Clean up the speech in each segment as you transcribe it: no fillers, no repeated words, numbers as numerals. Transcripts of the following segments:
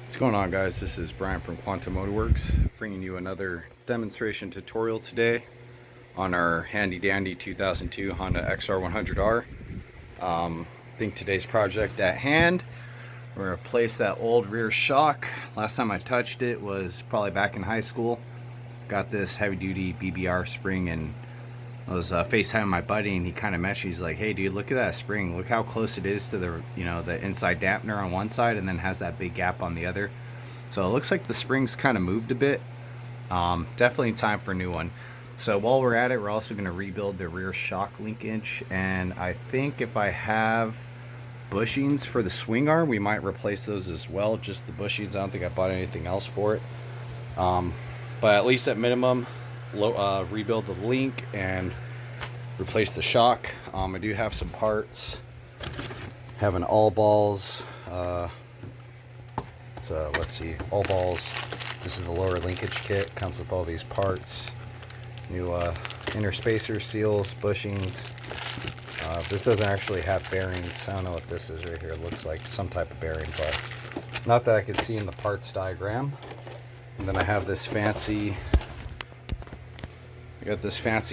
What's going on, guys? This is Brian from Quantum Motorworks, bringing you another demonstration tutorial today on our handy dandy 2002 Honda XR100R. I think today's project at hand, we're going to replace that old rear shock. Last time I touched it was probably back in high school. Got this heavy duty BBR spring, and I was FaceTiming my buddy, and he kind of mentioned, he's like, hey dude, look at that spring, look how close it is to the, the inside dampener on one side, and then has that big gap on the other. So it looks like the spring's kind of moved a bit. Definitely time for a new one. So while we're at it, we're also going to rebuild the rear shock linkage, and I think if I have bushings for the swing arm, we might replace those as well. Just the bushings, I don't think I bought anything else for it. But at least at minimum, rebuild the link and replace the shock. I do have some parts. Have an all balls. Let's see, all balls. This is the lower linkage kit. Comes with all these parts. New inner spacer seals, bushings. This doesn't actually have bearings. I don't know what this is right here. It looks like some type of bearing, but not that I can see in the parts diagram. And then I have this fancy,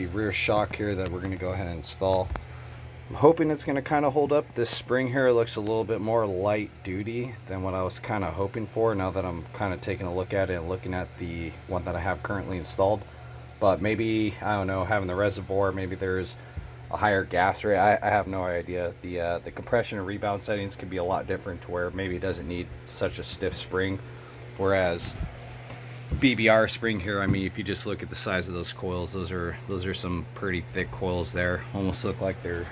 rear shock here that we're going to go ahead and install. I'm hoping it's going to kind of hold up. This spring here looks a little bit more light duty than what I was kind of hoping for, now that I'm kind of taking a look at it and looking at the one that I have currently installed. But maybe, I don't know, having the Reservoir, maybe there's a higher gas rate. I have no idea. The compression and rebound settings could be a lot different, to where maybe it doesn't need such a stiff spring. Whereas BBR spring here, I mean, if you just look at the size of those coils, those are some pretty thick coils there. Almost look like they're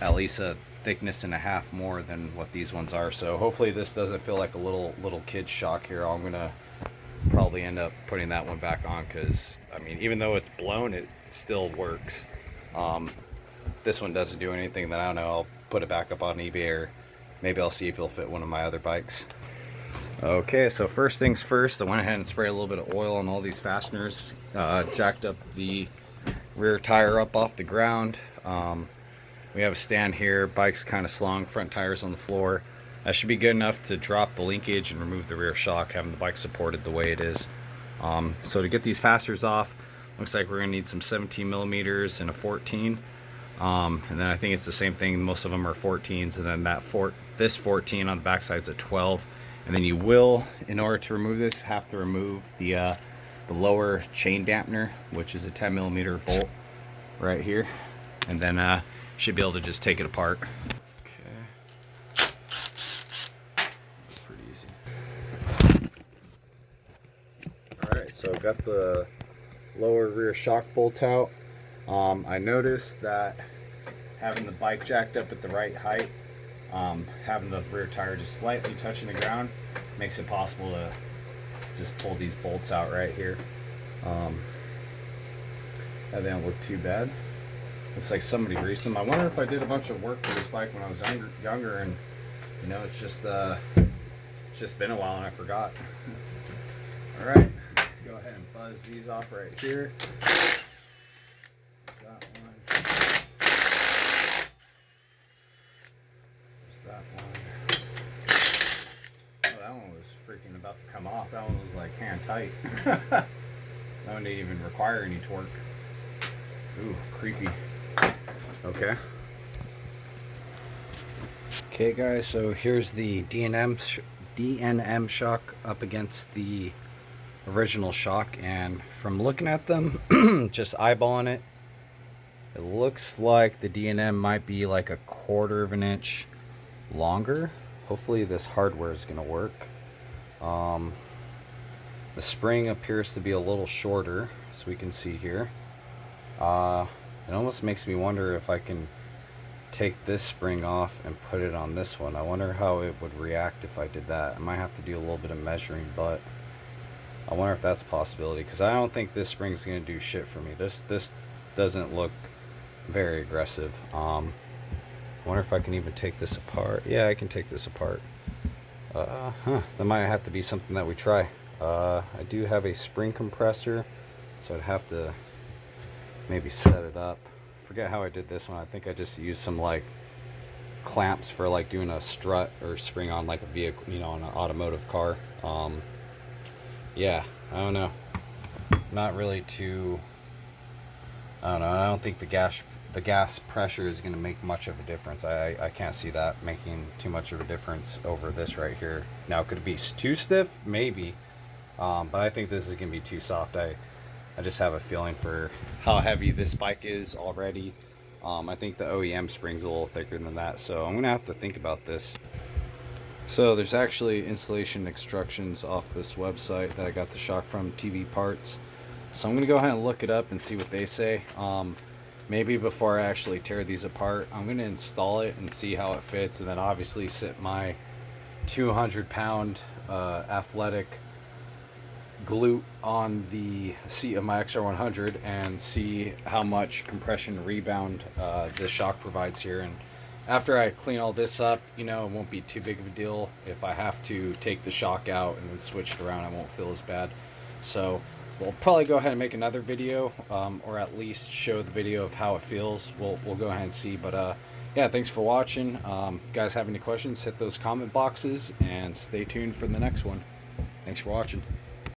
at least a thickness and a half more than what these ones are. So hopefully this doesn't feel like a little kid shock here. I'm gonna probably end up putting that one back on, because I mean, even though it's blown, it still works. This one doesn't do anything, then I don't know, I'll put it back up on eBay, or maybe I'll see if it'll fit one of my other bikes. Okay, so first things first, I went ahead and sprayed a little bit of oil on all these fasteners. Jacked up the rear tire up off the ground. We have a stand here, bike's kind of slung, front tire's on the floor. That should be good enough to drop the linkage and remove the rear shock, having the bike supported the way it is. So to get these fasteners off, looks like we're going to need some 17 millimeters and a 14. And then I think it's the same thing, most of them are 14s, and then this 14 on the back side is a 12. And then you will, in order to remove this, have to remove the lower chain dampener, which is a 10 millimeter bolt right here. And then should be able to just take it apart. Okay. That's pretty easy. Alright, so I've got the lower rear shock bolt out. I noticed that having the bike jacked up at the right height, having the rear tire just slightly touching the ground, makes it possible to just pull these bolts out right here. That didn't look too bad. Looks like somebody greased them. I wonder if I did a bunch of work for this bike when I was younger, and it's just been a while and I forgot. All right, let's go ahead and buzz these off right here. That one. That one. Oh, that one was freaking about to come off. That one was like hand tight. That one didn't even require any torque. Ooh, creaky. Okay. Okay, guys. So here's the DNM shock up against the original shock, and from looking at them, just eyeballing it, it looks like the DNM might be like a 1/4 of an inch longer. Hopefully this hardware is going to work. The spring appears to be a little shorter, as we can see here. It almost makes me wonder if I can take this spring off and put it on this one. I wonder how it would react if I did that. I might have to do a little bit of measuring, but I wonder if that's a possibility, because I don't think this spring is going to do shit for me. This doesn't look very aggressive. I wonder if I can even take this apart. Yeah, I can take this apart. That might have to be something that we try. I do have a spring compressor, so I'd have to maybe set it up. I forget how I did this one. I think I just used some like clamps for like doing a strut or spring on like a vehicle, you know, on an automotive car. Yeah, I don't know. Not really too. I don't know. I don't think the gas pressure is going to make much of a difference. I can't see that making too much of a difference over this right here. Now, could it be too stiff? Maybe. But I think this is going to be too soft. I just have a feeling for how heavy this bike is already. I think the OEM spring's a little thicker than that, so I'm going to have to think about this. So there's actually installation instructions off this website that I got the shock from, TV Parts. So I'm going to go ahead and look it up and see what they say. Maybe before I actually tear these apart, I'm going to install it and see how it fits, and then obviously sit my 200-pound athletic glute on the seat of my XR100 and see how much compression rebound the shock provides here. And after I clean all this up, you know, it won't be too big of a deal. If I have to take the shock out and then switch it around, I won't feel as bad. So we'll probably go ahead and make another video, or at least show the video of how it feels. We'll go ahead and see. But yeah, thanks for watching. If you guys have any questions, hit those comment boxes and stay tuned for the next one. Thanks for watching.